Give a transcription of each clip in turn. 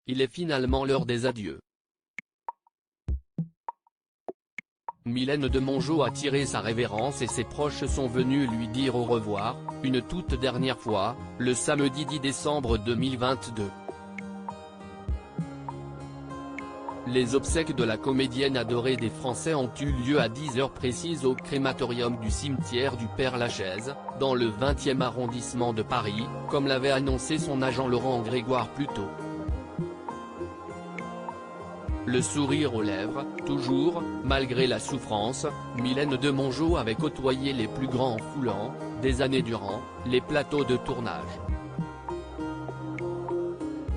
il est finalement l'heure des adieux. Mylène de Mongeau a tiré sa révérence et ses proches sont venus lui dire au revoir, une toute dernière fois, le samedi 10 décembre 2022. Les obsèques de la comédienne adorée des Français ont eu lieu à 10 heures précises au crématorium du cimetière du Père-Lachaise, dans le 20e arrondissement de Paris, comme l'avait annoncé son agent Laurent Grégoire plus tôt. Le sourire aux lèvres, toujours, malgré la souffrance, Mylène de Mongeau avait côtoyé les plus grands en foulant, des années durant, les plateaux de tournage.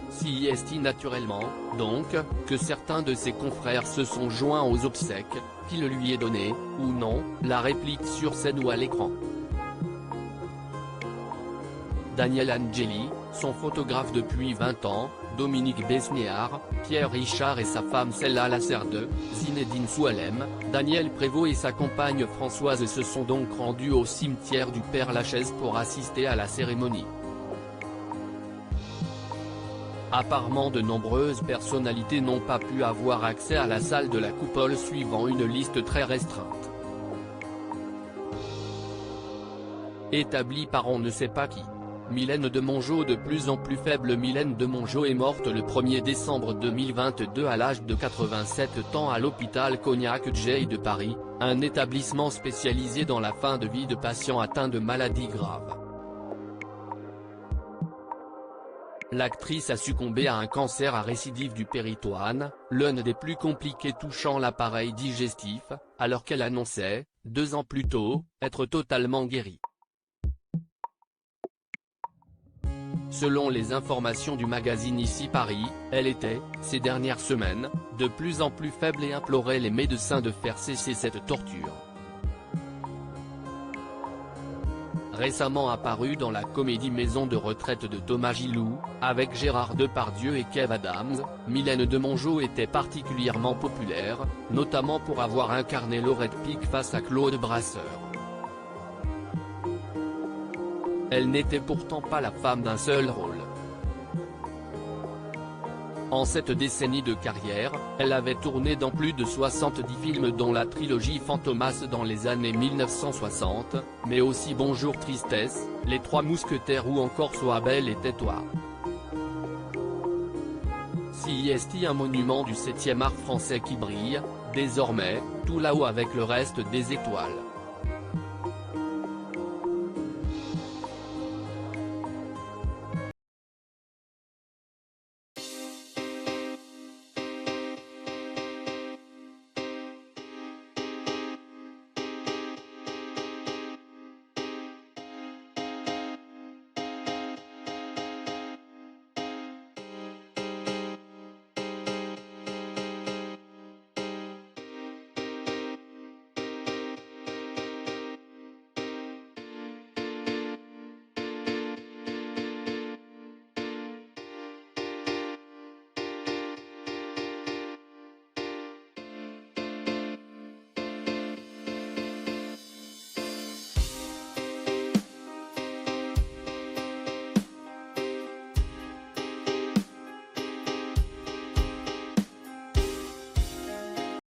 Si est naturellement, donc, que certains de ses confrères se sont joints aux obsèques, qu'il lui ait donné, ou non, la réplique sur scène ou à l'écran. Daniel Angeli, son photographe depuis 20 ans, Dominique Besnéard, Pierre Richard et sa femme Cella Laserde, Zinedine Soualem, Daniel Prévost et sa compagne Françoise se sont donc rendus au cimetière du Père-Lachaise pour assister à la cérémonie. Apparemment de nombreuses personnalités n'ont pas pu avoir accès à la salle de la coupole suivant une liste très restreinte. Établie par on ne sait pas qui. Mylène de Mongeau de plus en plus faible. Mylène de Mongeau est morte le 1er décembre 2022 à l'âge de 87 ans à l'hôpital Cognac-Jay de Paris, un établissement spécialisé dans la fin de vie de patients atteints de maladies graves. L'actrice a succombé à un cancer à récidive du péritoine, l'un des plus compliqués touchant l'appareil digestif, alors qu'elle annonçait, 2 ans plus tôt, être totalement guérie. Selon les informations du magazine Ici Paris, elle était, ces dernières semaines, de plus en plus faible et implorait les médecins de faire cesser cette torture. Récemment apparue dans la comédie Maison de retraite de Thomas Gilou, avec Gérard Depardieu et Kev Adams, Mylène de Mongeau était particulièrement populaire, notamment pour avoir incarné Laurette Pic face à Claude Brasseur. Elle n'était pourtant pas la femme d'un seul rôle. En cette décennie de carrière, elle avait tourné dans plus de 70 films dont la trilogie Fantomas dans les années 1960, mais aussi Bonjour Tristesse, Les Trois Mousquetaires ou encore Sois belle et tais-toi. Si est un monument du 7e art français qui brille, désormais, tout là-haut avec le reste des étoiles.